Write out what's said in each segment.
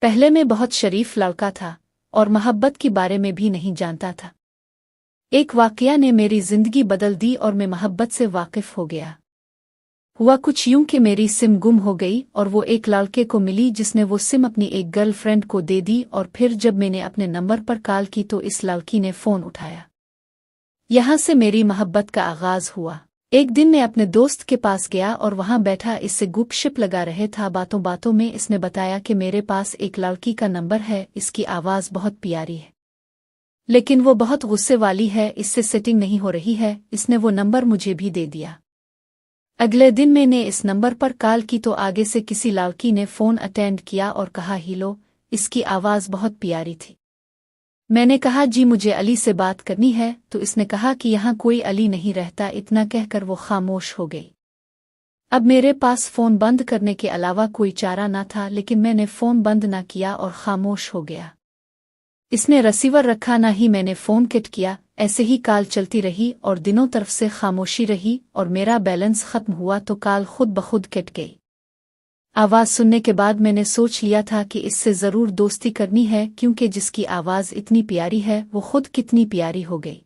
पहले मैं बहुत शरीफ लड़का था और मोहब्बत के बारे में भी नहीं जानता था। एक वाकया ने मेरी जिंदगी बदल दी और मैं मोहब्बत से वाकिफ हो गया। हुआ कुछ यूं कि मेरी सिम गुम हो गई और वो एक लड़के को मिली जिसने वो सिम अपनी एक गर्लफ्रेंड को दे दी, और फिर जब मैंने अपने नंबर पर कॉल की तो इस लड़की ने फ़ोन उठाया। यहाँ से मेरी मोहब्बत का आगाज़ हुआ। एक दिन मैं अपने दोस्त के पास गया और वहाँ बैठा इससे गुपशप लगा रहे था। बातों बातों में इसने बताया कि मेरे पास एक लड़की का नंबर है, इसकी आवाज़ बहुत प्यारी है लेकिन वो बहुत गुस्से वाली है, इससे सेटिंग नहीं हो रही है। इसने वो नंबर मुझे भी दे दिया। अगले दिन मैंने इस नंबर पर कॉल की तो आगे से किसी लड़की ने फ़ोन अटेंड किया और कहा हेलो, इसकी आवाज़ बहुत प्यारी थी। मैंने कहा जी मुझे अली से बात करनी है, तो इसने कहा कि यहाँ कोई अली नहीं रहता। इतना कहकर वो खामोश हो गई। अब मेरे पास फ़ोन बंद करने के अलावा कोई चारा न था, लेकिन मैंने फ़ोन बंद न किया और खामोश हो गया। इसने रिसीवर रखा ना ही मैंने फ़ोन कट किया। ऐसे ही कॉल चलती रही और दिनों तरफ से खामोशी रही और मेरा बैलेंस ख़त्म हुआ तो कॉल खुद ब खुद कट गई। आवाज़ सुनने के बाद मैंने सोच लिया था कि इससे ज़रूर दोस्ती करनी है, क्योंकि जिसकी आवाज़ इतनी प्यारी है वो खुद कितनी प्यारी हो गई।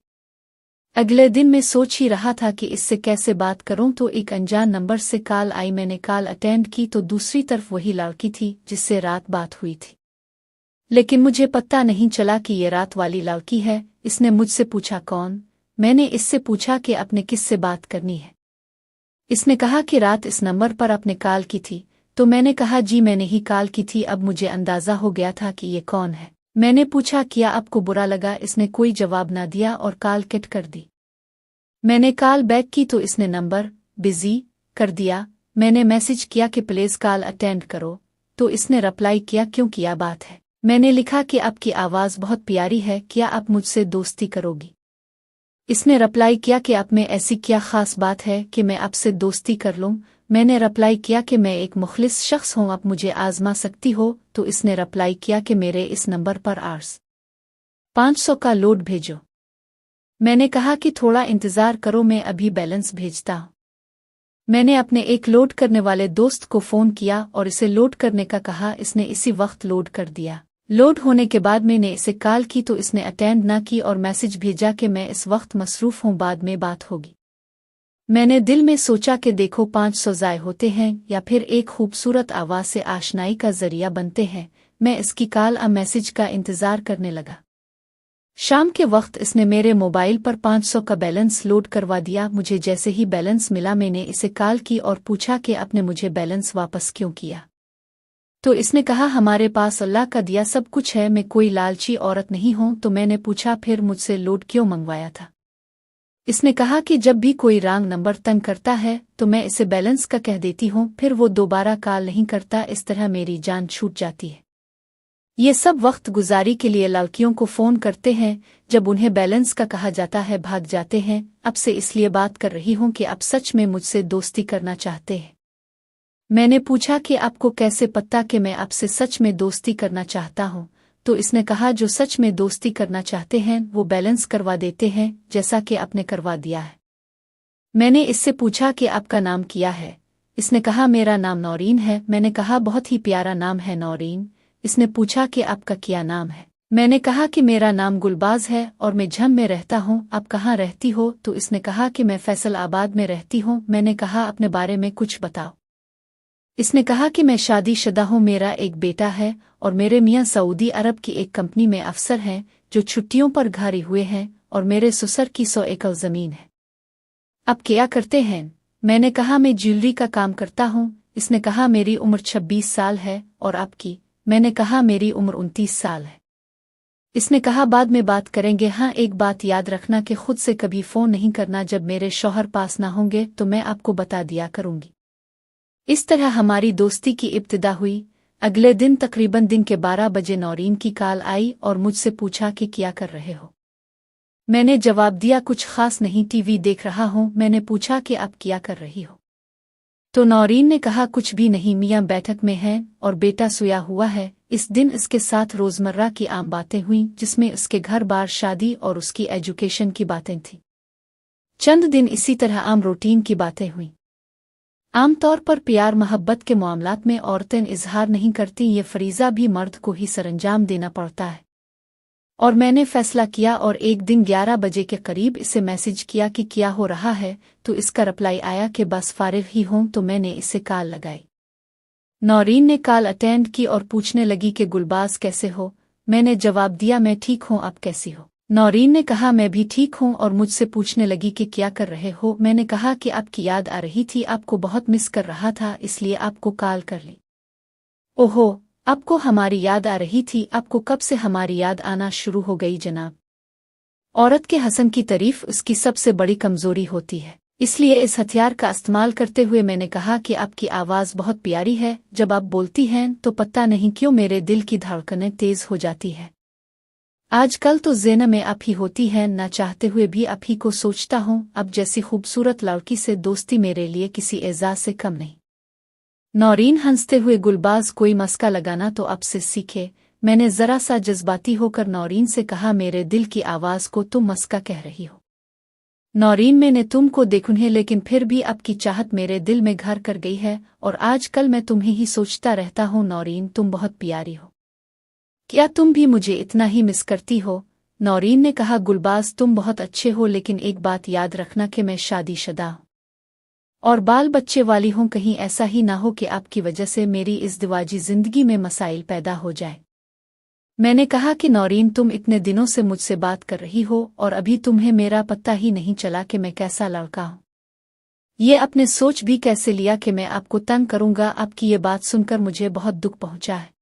अगले दिन मैं सोच ही रहा था कि इससे कैसे बात करूं तो एक अनजान नंबर से कॉल आई। मैंने कॉल अटेंड की तो दूसरी तरफ वही लड़की थी जिससे रात बात हुई थी, लेकिन मुझे पता नहीं चला कि ये रात वाली लड़की है। इसने मुझसे पूछा कौन। मैंने इससे पूछा कि अपने किससे बात करनी है। इसने कहा कि रात इस नंबर पर अपने कॉल की थी, तो मैंने कहा जी मैंने ही कॉल की थी। अब मुझे अंदाज़ा हो गया था कि ये कौन है। मैंने पूछा क्या आपको बुरा लगा। इसने कोई जवाब ना दिया और कॉल कट कर दी। मैंने कॉल बैक की तो इसने नंबर बिजी कर दिया। मैंने मैसेज किया कि प्लीज़ कॉल अटेंड करो, तो इसने रिप्लाई किया क्यों क्या बात है। मैंने लिखा कि आपकी आवाज़ बहुत प्यारी है, क्या आप मुझसे दोस्ती करोगी। इसने रिप्लाई किया कि आप में ऐसी क्या ख़ास बात है कि मैं आपसे दोस्ती कर लूँ। मैंने रिप्लाई किया कि मैं एक मुखलिस शख्स हूँ, आप मुझे आज़मा सकती हो। तो इसने रिप्लाई किया कि मेरे इस नंबर पर आर्स 500 का लोड भेजो। मैंने कहा कि थोड़ा इंतज़ार करो, मैं अभी बैलेंस भेजता हूँ। मैंने अपने एक लोड करने वाले दोस्त को फ़ोन किया और इसे लोड करने का कहा। इसने इसी वक्त लोड कर दिया। लोड होने के बाद मैंने इसे कॉल की तो इसने अटेंड ना की और मैसेज भेजा कि मैं इस वक्त मसरूफ़ हूँ, बाद में बात होगी। मैंने दिल में सोचा कि देखो 500 ज़ाय होते हैं या फिर एक खूबसूरत आवाज़ से आशनाई का ज़रिया बनते हैं। मैं इसकी कॉल और मैसेज का इंतज़ार करने लगा। शाम के वक्त इसने मेरे मोबाइल पर 500 का बैलेंस लोड करवा दिया। मुझे जैसे ही बैलेंस मिला मैंने इसे कॉल की और पूछा कि आपने मुझे बैलेंस वापस क्यों किया। तो इसने कहा हमारे पास अल्लाह का दिया सब कुछ है, मैं कोई लालची औरत नहीं हूं। तो मैंने पूछा फिर मुझसे लोड क्यों मंगवाया था। इसने कहा कि जब भी कोई रॉन्ग नंबर तंग करता है तो मैं इसे बैलेंस का कह देती हूं, फिर वो दोबारा कॉल नहीं करता, इस तरह मेरी जान छूट जाती है। ये सब वक्त गुजारी के लिए लड़कियों को फ़ोन करते हैं, जब उन्हें बैलेंस का कहा जाता है भाग जाते हैं। अब से इसलिए बात कर रही हूं कि आप सच में मुझसे दोस्ती करना चाहते हैं। मैंने पूछा कि आपको कैसे पता कि मैं आपसे सच में दोस्ती करना चाहता हूँ। तो इसने कहा जो सच में दोस्ती करना चाहते हैं वो बैलेंस करवा देते हैं, जैसा कि आपने करवा दिया है। मैंने इससे पूछा कि आपका नाम क्या है। इसने कहा मेरा नाम नौरीन है। मैंने कहा बहुत ही प्यारा नाम है नौरीन। इसने पूछा कि आपका क्या नाम है। मैंने कहा कि मेरा नाम गुलबाज है और मैं झम में रहता हूँ। आप कहाँ रहती हो। तो इसने कहा कि मैं फैसल आबाद में रहती हूँ। मैंने कहा अपने बारे में कुछ बताओ। इसने कहा कि मैं शादीशुदा हूँ, मेरा एक बेटा है और मेरे मियाँ सऊदी अरब की एक कंपनी में अफसर हैं जो छुट्टियों पर घरे हुए हैं, और मेरे ससुर की 100 एकड़ ज़मीन है। अब क्या करते हैं। मैंने कहा मैं ज्वेलरी का काम करता हूँ। इसने कहा मेरी उम्र 26 साल है और आपकी। मैंने कहा मेरी उम्र 29 साल है। इसने कहा बाद में बात करेंगे। हाँ एक बात याद रखना कि खुद से कभी फ़ोन नहीं करना, जब मेरे शौहर पास ना होंगे तो मैं आपको बता दिया करूँगी। इस तरह हमारी दोस्ती की इब्तिदा हुई। अगले दिन तकरीबन दिन के 12 बजे नौरीन की कॉल आई और मुझसे पूछा कि क्या कर रहे हो। मैंने जवाब दिया कुछ खास नहीं, टीवी देख रहा हूँ। मैंने पूछा कि आप क्या कर रही हो। तो नौरीन ने कहा कुछ भी नहीं, मियाँ बैठक में हैं और बेटा सोया हुआ है। इस दिन इसके साथ रोज़मर्रा की आम बातें हुईं, जिसमें उसके घर बार, शादी और उसकी एजुकेशन की बातें थीं। चंद दिन इसी तरह आम रूटीन की बातें हुईं। आम तौर पर प्यार मोहब्बत के मामलात में औरतें इजहार नहीं करती, ये फरीज़ा भी मर्द को ही सरंजाम देना पड़ता है। और मैंने फैसला किया और एक दिन 11 बजे के करीब इसे मैसेज किया कि क्या हो रहा है, तो इसका रिप्लाई आया कि बस फारिग ही हूं। तो मैंने इसे कॉल लगाई। नौरीन ने कॉल अटेंड की और पूछने लगी कि गुलबाज कैसे हो। मैंने जवाब दिया मैं ठीक हूं, आप कैसी हो। नौरीन ने कहा मैं भी ठीक हूं और मुझसे पूछने लगी कि क्या कर रहे हो। मैंने कहा कि आपकी याद आ रही थी, आपको बहुत मिस कर रहा था, इसलिए आपको कॉल कर ली। ओहो, आपको हमारी याद आ रही थी? आपको कब से हमारी याद आना शुरू हो गई जनाब? औरत के हसन की तारीफ उसकी सबसे बड़ी कमजोरी होती है, इसलिए इस हथियार का इस्तेमाल करते हुए मैंने कहा कि आपकी आवाज़ बहुत प्यारी है, जब आप बोलती हैं तो पता नहीं क्यों मेरे दिल की धड़कनें तेज हो जाती है। आजकल तो ज़हन में आप ही होती हैं, ना चाहते हुए भी आप ही को सोचता हूँ। अब जैसी खूबसूरत लड़की से दोस्ती मेरे लिए किसी एजाज से कम नहीं। नौरीन हंसते हुए गुलबाज कोई मस्का लगाना तो अब से सीखे। मैंने जरा सा जज्बाती होकर नौरीन से कहा मेरे दिल की आवाज़ को तुम मस्का कह रही हो। नौरीन, मैंने तुमको देखूं है लेकिन फिर भी आपकी चाहत मेरे दिल में घर कर गई है और आजकल मैं तुम्हें ही सोचता रहता हूँ। नौरीन, तुम बहुत प्यारी हो, क्या तुम भी मुझे इतना ही मिस करती हो? नौरीन ने कहा गुलबाज तुम बहुत अच्छे हो, लेकिन एक बात याद रखना कि मैं शादीशुदा हूँ और बाल बच्चे वाली हूँ। कहीं ऐसा ही ना हो कि आपकी वजह से मेरी इस दिवाजी जिंदगी में मसाइल पैदा हो जाए। मैंने कहा कि नौरीन, तुम इतने दिनों से मुझसे बात कर रही हो और अभी तुम्हें मेरा पता ही नहीं चला कि मैं कैसा लड़का हूँ। ये अपने सोच भी कैसे लिया कि मैं आपको तंग करूंगा? आपकी ये बात सुनकर मुझे बहुत दुख पहुंचा है।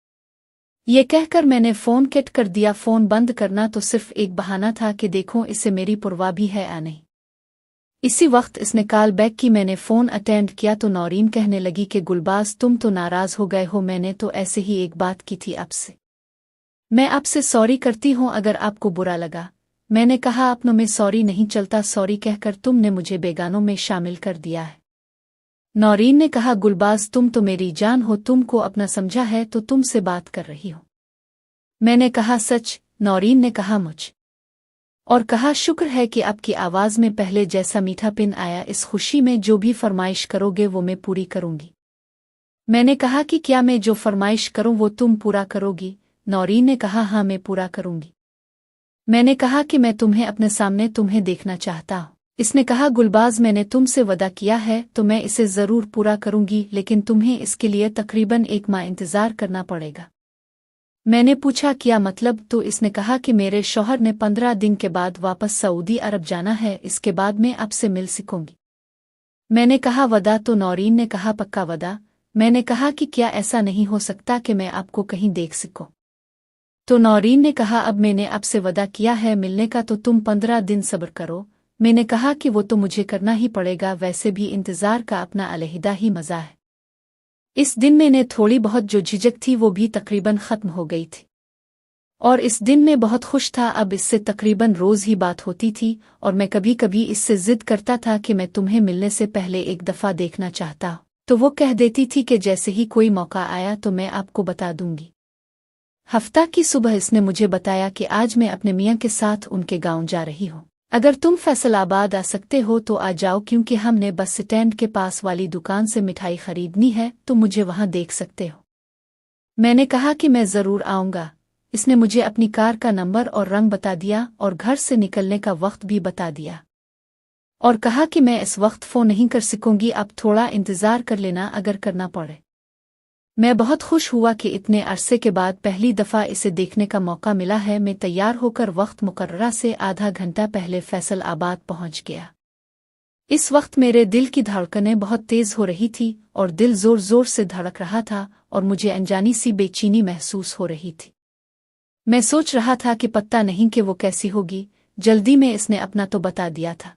ये कहकर मैंने फ़ोन कट कर दिया। फ़ोन बंद करना तो सिर्फ एक बहाना था कि देखो इसे मेरी परवाह भी है या नहीं। इसी वक्त इसने कॉल बैक की। मैंने फ़ोन अटेंड किया तो नौरीन कहने लगी कि गुलबाज तुम तो नाराज़ हो गए हो, मैंने तो ऐसे ही एक बात की थी आपसे। मैं आपसे सॉरी करती हूँ अगर आपको बुरा लगा। मैंने कहा अपनों में सॉरी नहीं चलता, सॉरी कहकर तुमने मुझे बेगानों में शामिल कर दिया है। नौरीन ने कहा गुलबाज तुम तो मेरी जान हो, तुमको अपना समझा है तो तुमसे बात कर रही हो। मैंने कहा सच? नौरीन ने कहा मुझ और कहा शुक्र है कि आपकी आवाज़ में पहले जैसा मीठापन आया। इस खुशी में जो भी फरमाइश करोगे वो मैं पूरी करूंगी। मैंने कहा कि क्या मैं जो फरमाइश करूं वो तुम पूरा करोगी? नौरीन ने कहा हाँ मैं पूरा करूंगी। मैंने कहा कि मैं तुम्हें अपने सामने तुम्हें देखना चाहता हूँ। इसने कहा गुलबाज मैंने तुमसे वादा किया है तो मैं इसे ज़रूर पूरा करूंगी, लेकिन तुम्हें इसके लिए तकरीबन 1 माह इंतज़ार करना पड़ेगा। मैंने पूछा क्या मतलब? तो इसने कहा कि मेरे शौहर ने 15 दिन के बाद वापस सऊदी अरब जाना है, इसके बाद मैं आपसे मिल सकूंगी। मैंने कहा वादा? तो नौरीन ने कहा पक्का वादा। मैंने कहा कि क्या ऐसा नहीं हो सकता कि मैं आपको कहीं देख सकूं? तो नौरीन ने कहा अब मैंने आपसे वादा किया है मिलने का तो तुम 15 दिन सब्र करो। मैंने कहा कि वो तो मुझे करना ही पड़ेगा, वैसे भी इंतज़ार का अपना अलहदा ही मज़ा है। इस दिन मैंने थोड़ी बहुत जो झिझक थी वो भी तकरीबन ख़त्म हो गई थी और इस दिन मैं बहुत खुश था। अब इससे तकरीबन रोज़ ही बात होती थी और मैं कभी कभी इससे ज़िद करता था कि मैं तुम्हें मिलने से पहले एक दफ़ा देखना चाहता हूँ, तो वो कह देती थी कि जैसे ही कोई मौका आया तो मैं आपको बता दूंगी। हफ्ता की सुबह इसने मुझे बताया कि आज मैं अपने मियाँ के साथ उनके गांव जा रही हूँ। अगर तुम फैसलाबाद आ सकते हो तो आ जाओ, क्योंकि हमने बस स्टैंड के पास वाली दुकान से मिठाई खरीदनी है, तो मुझे वहां देख सकते हो। मैंने कहा कि मैं ज़रूर आऊँगा। इसने मुझे अपनी कार का नंबर और रंग बता दिया और घर से निकलने का वक्त भी बता दिया और कहा कि मैं इस वक्त फ़ोन नहीं कर सकूंगी, आप थोड़ा इंतज़ार कर लेना अगर करना पड़े। मैं बहुत खुश हुआ कि इतने अरसे के बाद पहली दफ़ा इसे देखने का मौका मिला है। मैं तैयार होकर वक्त मुकर्ररा से आधा घंटा पहले फैसलाबाद पहुंच गया। इस वक्त मेरे दिल की धड़कनें बहुत तेज़ हो रही थी और दिल ज़ोर ज़ोर से धड़क रहा था और मुझे अनजानी सी बेचैनी महसूस हो रही थी। मैं सोच रहा था कि पता नहीं कि वो कैसी होगी। जल्दी में इसने अपना तो बता दिया था,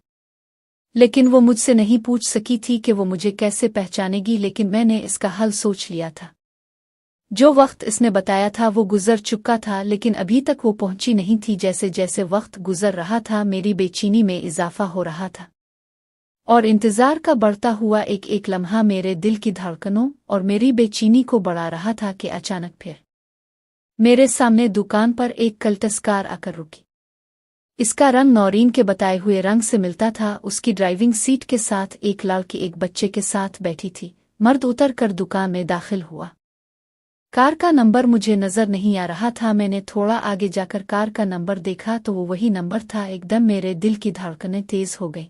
लेकिन वो मुझसे नहीं पूछ सकी थी कि वो मुझे कैसे पहचानेगी। लेकिन मैंने इसका हल सोच लिया था। जो वक्त इसने बताया था वो गुजर चुका था, लेकिन अभी तक वो पहुंची नहीं थी। जैसे जैसे वक्त गुजर रहा था मेरी बेचैनी में इजाफा हो रहा था और इंतज़ार का बढ़ता हुआ एक एक लम्हा मेरे दिल की धड़कनों और मेरी बेचैनी को बढ़ा रहा था कि अचानक फिर मेरे सामने दुकान पर एक कल्टस कार आकर रुकी। इसका रंग नौरीन के बताए हुए रंग से मिलता था। उसकी ड्राइविंग सीट के साथ एक लड़की एक बच्चे के साथ बैठी थी। मर्द उतर कर दुकान में दाखिल हुआ। कार का नंबर मुझे नजर नहीं आ रहा था। मैंने थोड़ा आगे जाकर कार का नंबर देखा तो वो वही नंबर था। एकदम मेरे दिल की धड़कनें तेज हो गईं।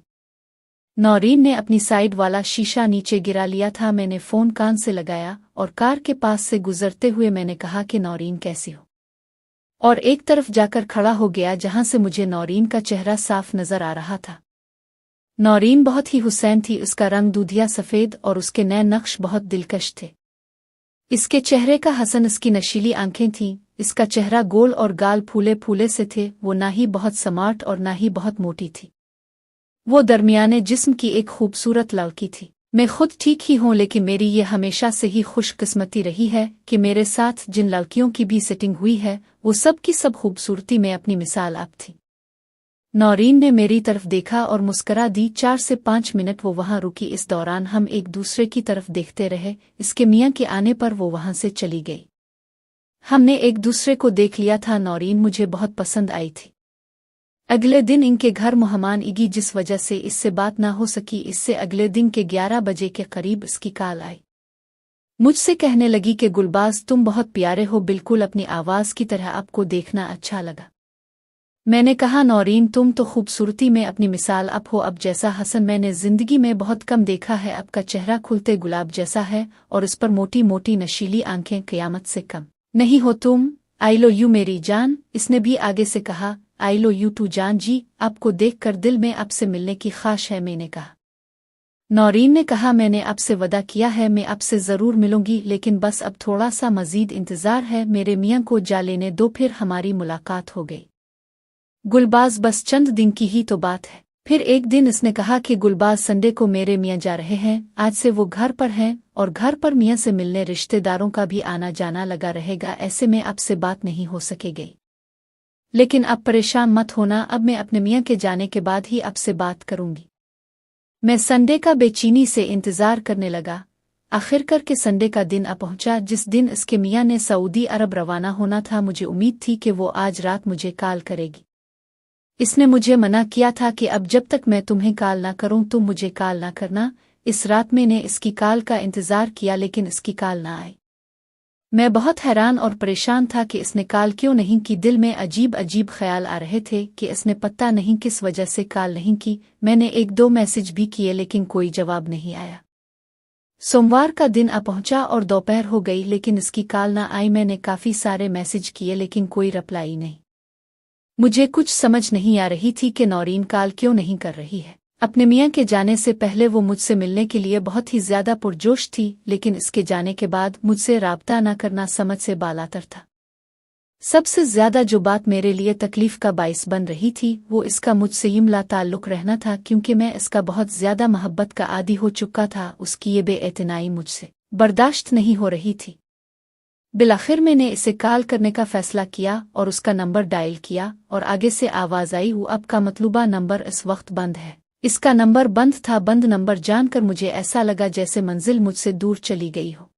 नौरीन ने अपनी साइड वाला शीशा नीचे गिरा लिया था। मैंने फोन कान से लगाया और कार के पास से गुजरते हुए मैंने कहा कि नौरीन कैसी हो, और एक तरफ जाकर खड़ा हो गया जहां से मुझे नौरीन का चेहरा साफ नजर आ रहा था। नौरीन बहुत ही हुसैन थी। उसका रंग दूधिया सफेद और उसके नए नक्श बहुत दिलकश थे। इसके चेहरे का हसन, इसकी नशीली आंखें थीं। इसका चेहरा गोल और गाल फूले फूले से थे। वो ना ही बहुत स्मार्ट और ना ही बहुत मोटी थी। वो दरमियाने जिस्म की एक खूबसूरत लड़की थी। मैं खुद ठीक ही हूं, लेकिन मेरी ये हमेशा से ही खुशकिस्मती रही है कि मेरे साथ जिन लड़कियों की भी सेटिंग हुई है वो सब की सब खूबसूरती में अपनी मिसाल आप थी। नौरीन ने मेरी तरफ देखा और मुस्करा दी। 4 से 5 मिनट वो वहां रुकी। इस दौरान हम एक दूसरे की तरफ देखते रहे। इसके मियाँ के आने पर वो वहां से चली गई। हमने एक दूसरे को देख लिया था। नौरीन मुझे बहुत पसंद आई थी। अगले दिन इनके घर मेहमान इगी, जिस वजह से इससे बात ना हो सकी। इससे अगले दिन के 11 बजे के करीब इसकी कॉल आई। मुझसे कहने लगी कि गुलबाज तुम बहुत प्यारे हो, बिल्कुल अपनी आवाज़ की तरह। आपको देखना अच्छा लगा। मैंने कहा नौरीन तुम तो खूबसूरती में अपनी मिसाल आप हो। अब जैसा हसन मैंने जिंदगी में बहुत कम देखा है। आपका चेहरा खुलते गुलाब जैसा है और इस पर मोटी मोटी नशीली आंखें क़यामत से कम नहीं हो तुम। आई लो यू मेरी जान। इसने भी आगे से कहा आई लो यू टू जान जी। आपको देखकर दिल में आपसे मिलने की ख्वाहिश है। मैंने कहा। नौरीन ने कहा मैंने आपसे वादा किया है, मैं आपसे ज़रूर मिलूंगी, लेकिन बस अब थोड़ा सा मज़ीद इंतज़ार है। मेरे मियाँ को जा लेने दो, फिर हमारी मुलाकात हो गई। गुलबाज बस चंद दिन की ही तो बात है। फिर एक दिन इसने कहा कि गुलबाज संडे को मेरे मियाँ जा रहे हैं। आज से वो घर पर हैं और घर पर मियाँ से मिलने रिश्तेदारों का भी आना जाना लगा रहेगा। ऐसे में आपसे बात नहीं हो सकेगी, लेकिन आप परेशान मत होना। अब मैं अपने मियाँ के जाने के बाद ही आपसे बात करूंगी। मैं संडे का बेचैनी से इंतज़ार करने लगा। आखिरकार के संडे का दिन आ पहुंचा, जिस दिन इसके मियाँ ने सऊदी अरब रवाना होना था। मुझे उम्मीद थी कि वो आज रात मुझे कॉल करेगी। इसने मुझे मना किया था कि अब जब तक मैं तुम्हें कॉल ना करूं तुम मुझे कॉल ना करना। इस रात मैंने इसकी कॉल का इंतज़ार किया, लेकिन इसकी कॉल ना आई। मैं बहुत हैरान और परेशान था कि इसने कॉल क्यों नहीं की। दिल में अजीब अजीब ख्याल आ रहे थे कि इसने पता नहीं किस वजह से कॉल नहीं की। मैंने 1-2 मैसेज भी किए, लेकिन कोई जवाब नहीं आया। सोमवार का दिन आ पहुंचा और दोपहर हो गई, लेकिन इसकी कॉल ना आई। मैंने काफ़ी सारे मैसेज किए, लेकिन कोई रिप्लाई नहीं। मुझे कुछ समझ नहीं आ रही थी कि नौरीन कॉल क्यों नहीं कर रही है। अपने मियाँ के जाने से पहले वो मुझसे मिलने के लिए बहुत ही ज्यादा पुरजोश थी, लेकिन इसके जाने के बाद मुझसे राब्ता न करना समझ से बालातर था। सबसे ज्यादा जो बात मेरे लिए तकलीफ का बाइस बन रही थी वो इसका मुझसे इमला ताल्लुक रहना था, क्योंकि मैं इसका बहुत ज्यादा मोहब्बत का आदी हो चुका था। उसकी ये बेएतनाई मुझसे बर्दाश्त नहीं हो रही थी। बिलाखिर मैंने इसे कॉल करने का फैसला किया और उसका नंबर डायल किया और आगे से आवाज आई, वो आपका मतलूबा नंबर इस वक्त बंद है। इसका नंबर बंद था। बंद नंबर जानकर मुझे ऐसा लगा जैसे मंजिल मुझसे दूर चली गई हो।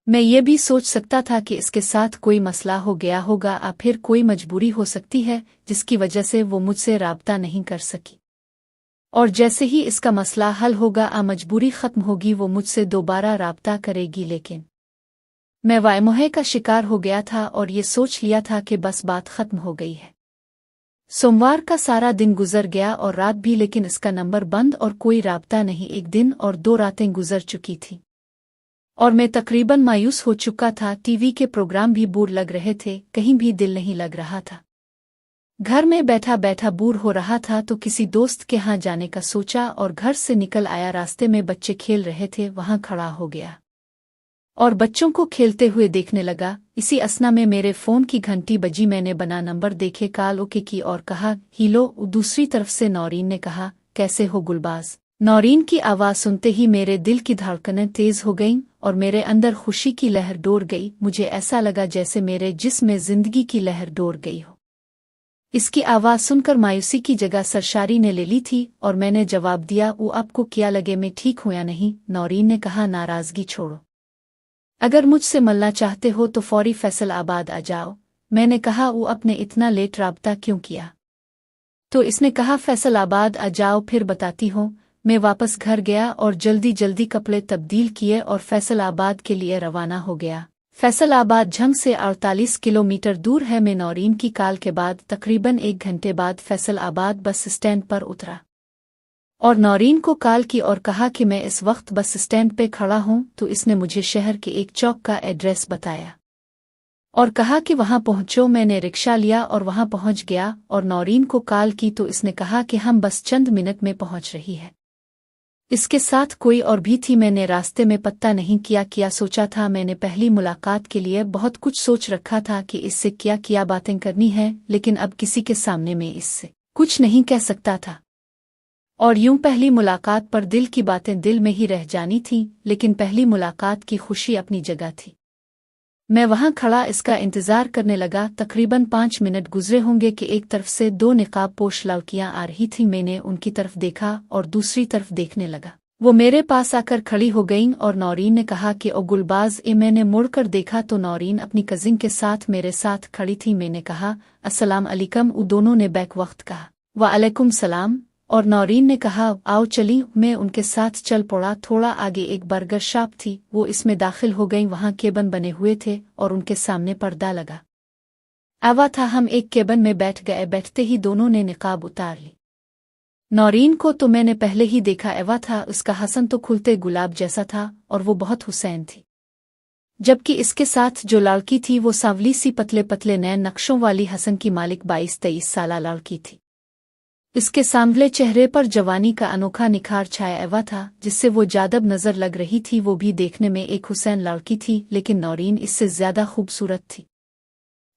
मैं ये भी सोच सकता था कि इसके साथ कोई मसला हो गया होगा, या फिर कोई मजबूरी हो सकती है जिसकी वजह से वो मुझसे राब्ता नहीं कर सकी। और जैसे ही इसका मसला हल होगा, मजबूरी खत्म होगी, वो मुझसे दोबारा राब्ता करेगी। लेकिन मैं वायमोह का शिकार हो गया था और ये सोच लिया था कि बस बात खत्म हो गई है। सोमवार का सारा दिन गुजर गया और रात भी, लेकिन इसका नंबर बंद और कोई राब्ता नहीं। 1 दिन और 2 रातें गुजर चुकी थी और मैं तकरीबन मायूस हो चुका था। टीवी के प्रोग्राम भी बोर लग रहे थे, कहीं भी दिल नहीं लग रहा था। घर में बैठा बैठा बोर हो रहा था तो किसी दोस्त के यहाँ जाने का सोचा और घर से निकल आया। रास्ते में बच्चे खेल रहे थे, वहां खड़ा हो गया और बच्चों को खेलते हुए देखने लगा। इसी असना में मेरे फ़ोन की घंटी बजी। मैंने बना नंबर देखे, कॉल ओके की और कहा हीलो। दूसरी तरफ से नौरीन ने कहा कैसे हो गुलबाज। नौरीन की आवाज़ सुनते ही मेरे दिल की धड़कनें तेज हो गईं और मेरे अंदर खुशी की लहर डोर गई। मुझे ऐसा लगा जैसे मेरे जिस्म में जिंदगी की लहर डोर गई हो। इसकी आवाज़ सुनकर मायूसी की जगह सरशारी ने ले ली थी और मैंने जवाब दिया वो आपको क्या लगे मैं ठीक हूँ या नहीं। नौरीन ने कहा नाराज़गी छोड़ो, अगर मुझसे मिलना चाहते हो तो फौरी फैसलाबाद आ जाओ। मैंने कहा वो आपने इतना लेट राब्ता क्यों किया। तो इसने कहा फैसलाबाद आ जाओ फिर बताती हूँ। मैं वापस घर गया और जल्दी जल्दी कपड़े तब्दील किए और फैसलाबाद के लिए रवाना हो गया। फैसलाबाद झंग से 48 किलोमीटर दूर है। मैं नौरीन की कॉल के बाद तकरीबन 1 घंटे बाद फैसलाबाद बस स्टैंड पर उतरा और नौरीन को कॉल की और कहा कि मैं इस वक्त बस स्टैंड पे खड़ा हूँ। तो इसने मुझे शहर के एक चौक का एड्रेस बताया और कहा कि वहां पहुंचो। मैंने रिक्शा लिया और वहां पहुंच गया और नौरीन को कॉल की तो इसने कहा कि हम बस चंद मिनट में पहुंच रही है। इसके साथ कोई और भी थी। मैंने रास्ते में पता नहीं क्या सोचा था। मैंने पहली मुलाकात के लिए बहुत कुछ सोच रखा था कि इससे क्या बातें करनी है, लेकिन अब किसी के सामने में इससे कुछ नहीं कह सकता था। और यूं पहली मुलाकात पर दिल की बातें दिल में ही रह जानी थीं, लेकिन पहली मुलाकात की खुशी अपनी जगह थी। मैं वहां खड़ा इसका इंतजार करने लगा। तकरीबन 5 मिनट गुजरे होंगे कि एक तरफ से 2 निकाब पोश लड़कियां आ रही थीं। मैंने उनकी तरफ देखा और दूसरी तरफ देखने लगा। वो मेरे पास आकर खड़ी हो गईं और नौरीन ने कहा कि ओ गुलबाज ए। मैंने मुड़कर देखा तो नौरीन अपनी कजिन के साथ मेरे साथ खड़ी थी। मैंने कहा अस्सलाम अलैकुम। वो दोनों ने बैक वक्त कहा वालेकुम सलाम और नौरीन ने कहा आओ चली। मैं उनके साथ चल पड़ा। थोड़ा आगे एक बर्गर शॉप थी, वो इसमें दाखिल हो गई। वहां केबन बने हुए थे और उनके सामने पर्दा लगा आवा था। हम एक केबन में बैठ गए। बैठते ही दोनों ने निकाब उतार ली। नौरीन को तो मैंने पहले ही देखा एवा था। उसका हसन तो खुलते गुलाब जैसा था और वो बहुत हुसैन थी, जबकि इसके साथ जो लड़की थी वो सांवली सी पतले पतले नैन नक्शों वाली हसन की मालिक 22-23 साला लड़की थी। इसके सांवले चेहरे पर जवानी का अनोखा निखार छाया हुआ था, जिससे वो जादब नजर लग रही थी। वो भी देखने में एक हुसैन लड़की थी, लेकिन नौरीन इससे ज्यादा खूबसूरत थी।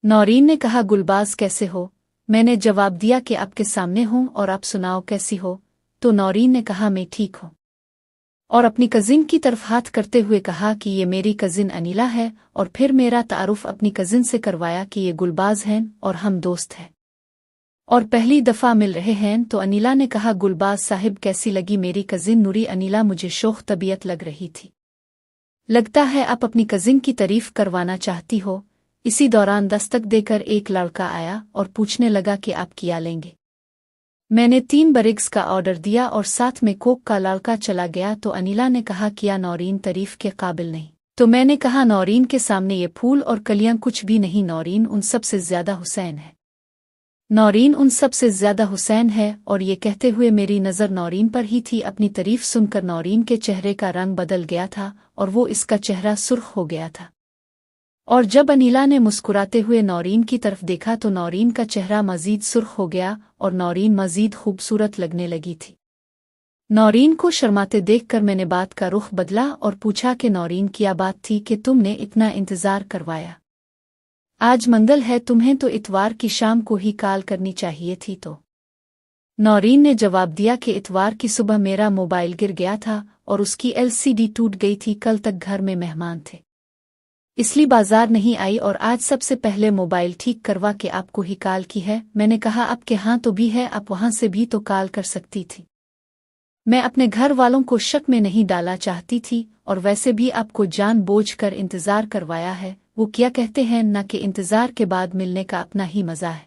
नौरीन ने कहा गुलबाज कैसे हो? मैंने जवाब दिया कि आपके सामने हूँ और आप सुनाओ कैसी हो? तो नौरीन ने कहा मैं ठीक हूँ और अपनी कजिन की तरफ हाथ करते हुए कहा कि ये मेरी कजिन अनीला है। और फिर मेरा तारुफ अपनी कजिन से करवाया कि ये गुलबाज हैं और हम दोस्त हैं और पहली दफा मिल रहे हैं। तो अनीला ने कहा गुलबाज साहिब कैसी लगी मेरी कजिन नूरी? अनीला मुझे शौख तबीयत लग रही थी। लगता है आप अपनी कजिन की तारीफ करवाना चाहती हो। इसी दौरान दस्तक देकर एक लड़का आया और पूछने लगा कि आप क्या लेंगे। मैंने 3 बरिग्स का ऑर्डर दिया और साथ में कोक का लड़का चला गया। तो अनीला ने कहा किया नौरीन तारीफ के काबिल नहीं। तो मैंने कहा नौरीन के सामने ये फूल और कलियां कुछ भी नहीं। नौरीन उन सब से ज्यादा हुसैन है। नौरीन उन सब से ज्यादा हुसैन है। और ये कहते हुए मेरी नज़र नौरीन पर ही थी। अपनी तारीफ सुनकर नौरीन के चेहरे का रंग बदल गया था और वो इसका चेहरा सुर्ख हो गया था। और जब अनीला ने मुस्कुराते हुए नौरीन की तरफ देखा तो नौरीन का चेहरा मजीद सुर्ख हो गया और नौरीन मजीद खूबसूरत लगने लगी थी। नौरीन को शर्माते देखकर मैंने बात का रुख बदला और पूछा कि नौरीन क्या बात थी कि तुमने इतना इंतजार करवाया? आज मंगल है, तुम्हें तो इतवार की शाम को ही कॉल करनी चाहिए थी। तो नौरीन ने जवाब दिया कि इतवार की सुबह मेरा मोबाइल गिर गया था और उसकी LCD टूट गई थी। कल तक घर में मेहमान थे, इसलिए बाजार नहीं आई और आज सबसे पहले मोबाइल ठीक करवा के आपको ही कॉल की है। मैंने कहा आपके यहाँ तो भी है, आप वहाँ से भी तो कॉल कर सकती थी। मैं अपने घर वालों को शक में नहीं डालना चाहती थी और वैसे भी आपको जानबूझकर इंतजार करवाया है। वो क्या कहते हैं ना कि इंतजार के बाद मिलने का अपना ही मजा है।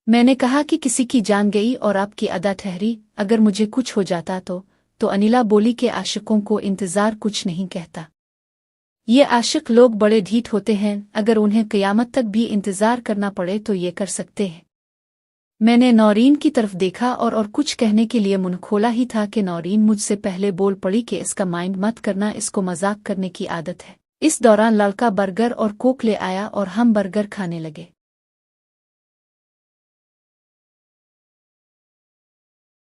मैंने कहा कि किसी की जान गई और आपकी अदा ठहरी, अगर मुझे कुछ हो जाता तो अनीला बोली के आशिकों को इंतजार कुछ नहीं कहता। ये आशिक लोग बड़े ढीठ होते हैं, अगर उन्हें क़यामत तक भी इंतजार करना पड़े तो ये कर सकते हैं। मैंने नौरीन की तरफ देखा और कुछ कहने के लिए मुंह खोला ही था कि नौरीन मुझसे पहले बोल पड़ी कि इसका माइंड मत करना, इसको मजाक करने की आदत है। इस दौरान लड़का बर्गर और कोक ले आया और हम बर्गर खाने लगे।